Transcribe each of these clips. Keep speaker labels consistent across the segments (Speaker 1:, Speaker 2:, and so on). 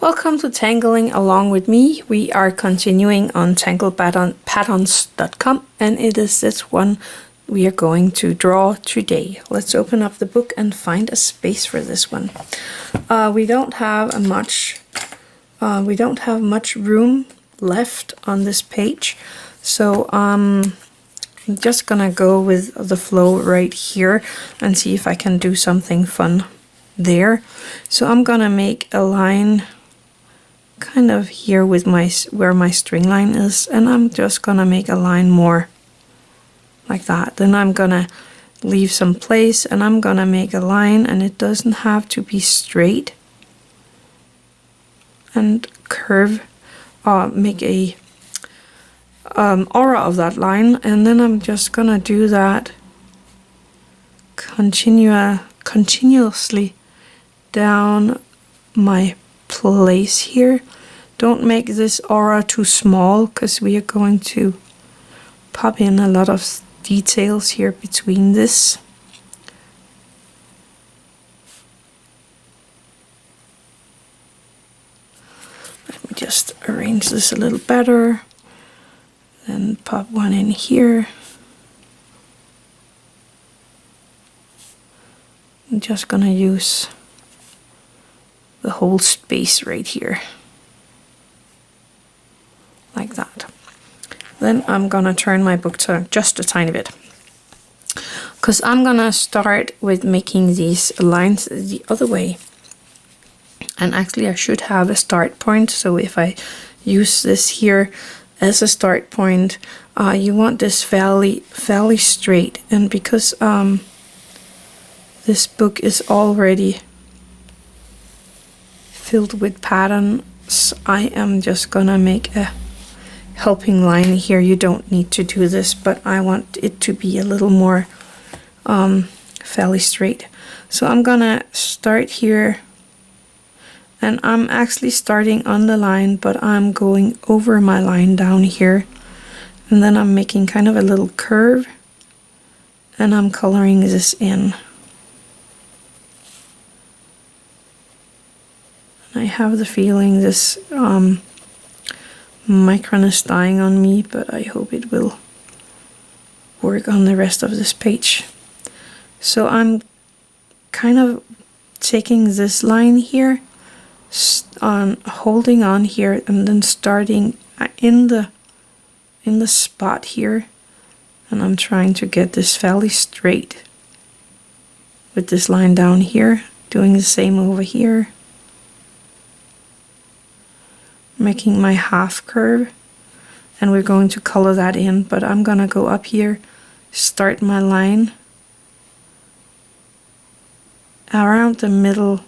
Speaker 1: Welcome to Tangling along with me. We are continuing on tanglepatterns.com and it is this one we are going to draw today. Let's open up the book and find a space for this one. We don't have much room left on this page, so I'm just gonna go with the flow right here and see if I can do something fun there. So I'm gonna make a line kind of here with where my string line is, and I'm just gonna make a line more like that. Then I'm gonna leave some place and I'm gonna make a line, and it doesn't have to be straight, and curve, make a aura of that line, and then I'm just gonna do that continuously down my place here. Don't make this aura too small because we are going to pop in a lot of details here between this. Let me just arrange this a little better. Then pop one in here. I'm just gonna use the whole space right here, like that. Then I'm gonna turn my book to just a tiny bit, because I'm gonna start with making these lines the other way. And actually I should have a start point, so if I use this here as a start point, you want this fairly straight. And because this book is already filled with patterns, I am just gonna make a helping line here. You don't need to do this, but I want it to be a little more fairly straight. So I'm gonna start here, and I'm actually starting on the line, but I'm going over my line down here, and then I'm making kind of a little curve, and I'm coloring this in. I have the feeling this micron is dying on me, but I hope it will work on the rest of this page. So I'm kind of taking this line here, holding on here, and then starting in the spot here, and I'm trying to get this fairly straight with this line down here, doing the same over here. Making my half curve, and we're going to color that in, but I'm gonna go up here, start my line around the middle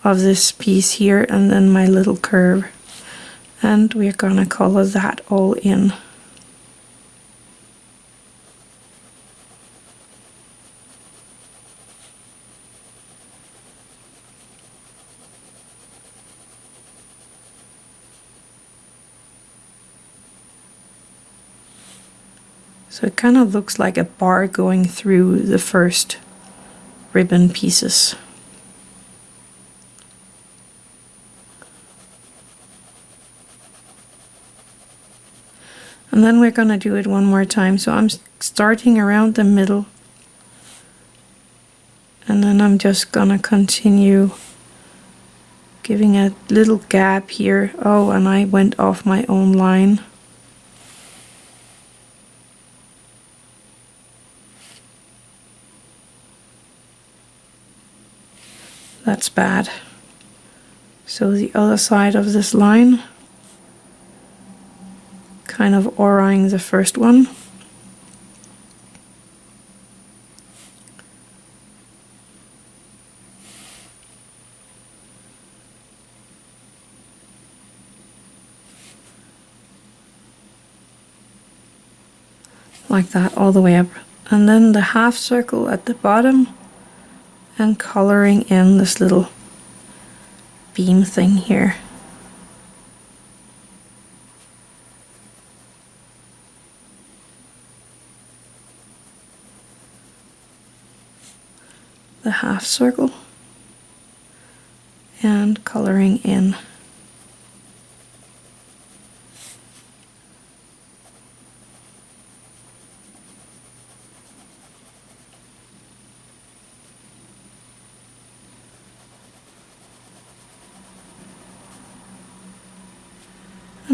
Speaker 1: of this piece here, and then my little curve, and we're gonna color that all in. So it kind of looks like a bar going through the first ribbon pieces. And then we're going to do it one more time. So I'm starting around the middle, and then I'm just going to continue giving a little gap here. Oh, and I went off my own line. That's bad. So the other side of this line, kind of auraing the first one. Like that all the way up. And then the half circle at the bottom, and coloring in this little beam thing here. The half circle, and coloring in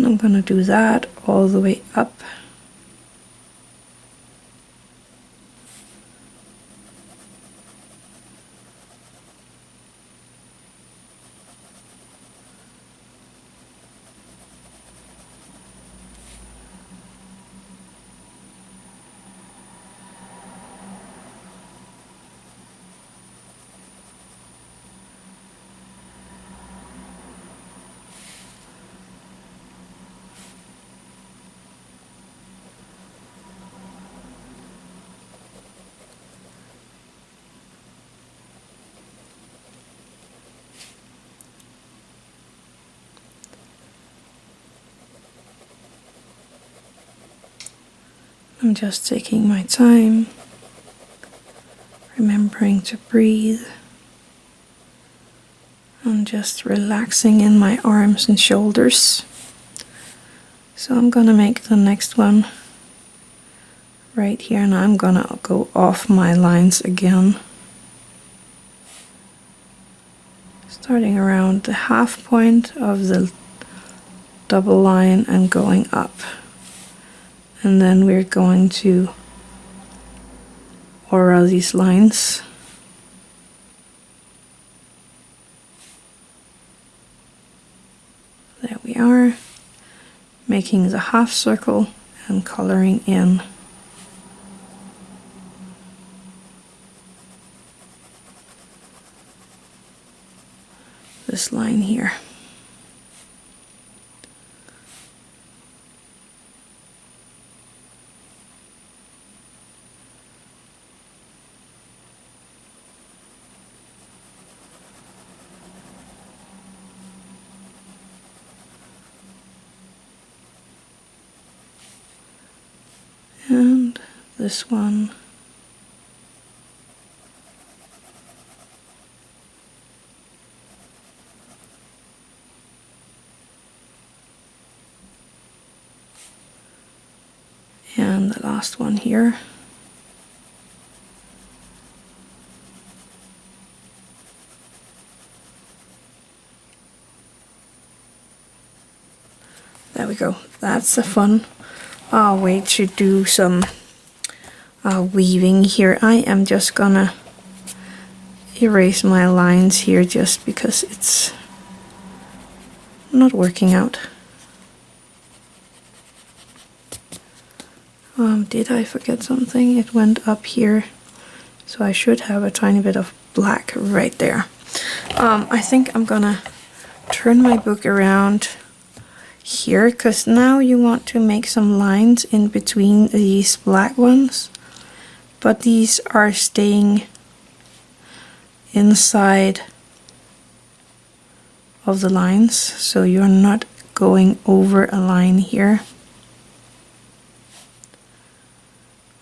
Speaker 1: And I'm going to do that all the way up. I'm just taking my time, remembering to breathe, and just relaxing in my arms and shoulders. So I'm gonna make the next one right here, and I'm gonna go off my lines again, starting around the half point of the double line and going up. And then we're going to aura these lines. There we are, making the half circle and coloring in this line here. And this one. And the last one here. There we go. That's a fun way to do some weaving here. I am just gonna erase my lines here just because it's not working out. Did I forget something? It went up here, so I should have a tiny bit of black right there. I think I'm gonna turn my book around here, because now you want to make some lines in between these black ones, but these are staying inside of the lines, so you're not going over a line here.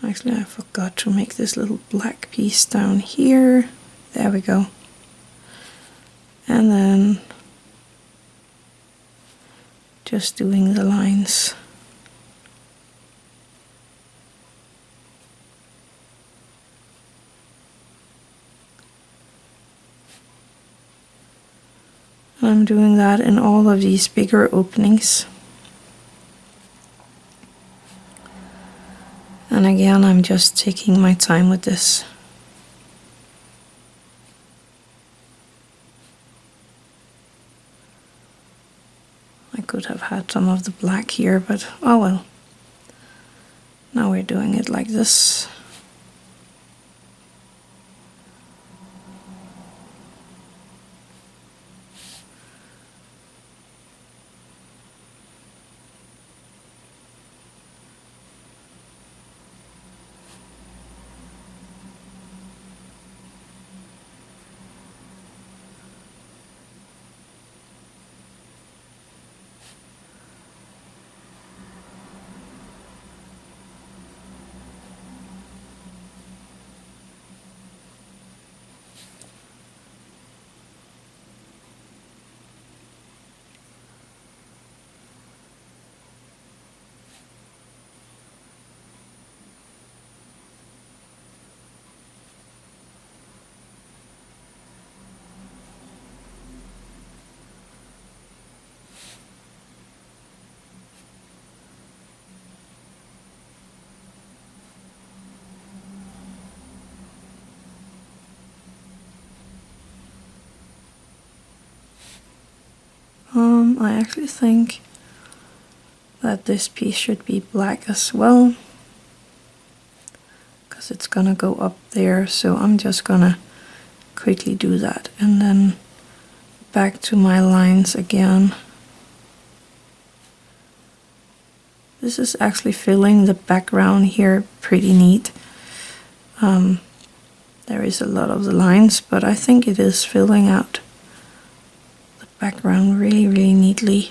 Speaker 1: Actually, I forgot to make this little black piece down here. There we go. And then just doing the lines. I'm doing that in all of these bigger openings. And again, I'm just taking my time with this. I could have had some of the black here, but oh well. Now we're doing it like this. I actually think that this piece should be black as well, because it's gonna go up there. So I'm just gonna quickly do that, and then back to my lines again. This is actually filling the background here pretty neat. There is a lot of the lines, but I think it is filling out the background really, really neatly.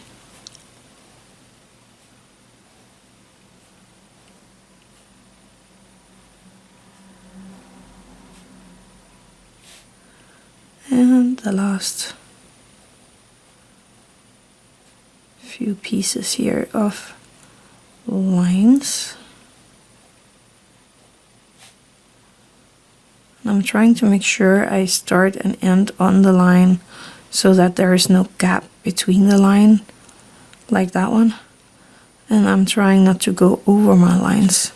Speaker 1: And the last few pieces here of lines. I'm trying to make sure I start and end on the line so that there is no gap between the line, like that one. And I'm trying not to go over my lines.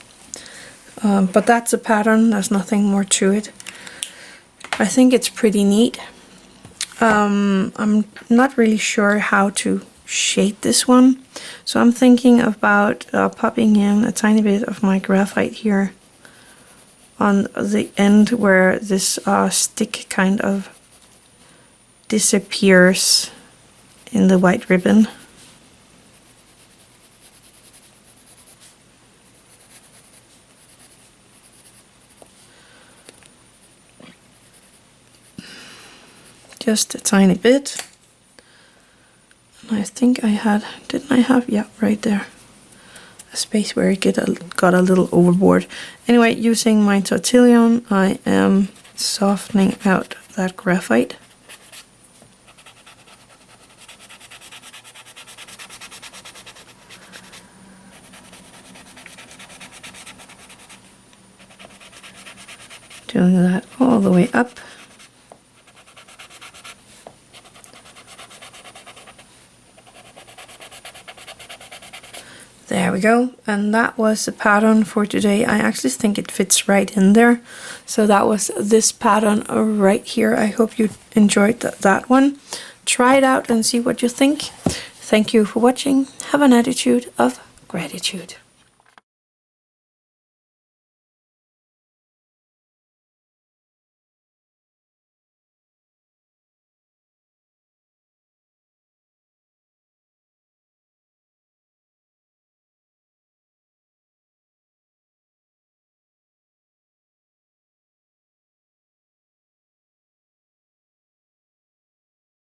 Speaker 1: But that's a pattern, there's nothing more to it. I think it's pretty neat. I'm not really sure how to shade this one. So I'm thinking about popping in a tiny bit of my graphite here on the end where this stick kind of disappears in the white ribbon. Just a tiny bit. And I think I had, didn't I have, yeah, right there, a space where it got a little overboard. Anyway, using my Tortillion, I am softening out that graphite. Doing that all the way up. There we go, and that was the pattern for today. I actually think it fits right in there. So that was this pattern right here. I hope you enjoyed that one. Try it out and see what you think. Thank you for watching. Have an attitude of gratitude.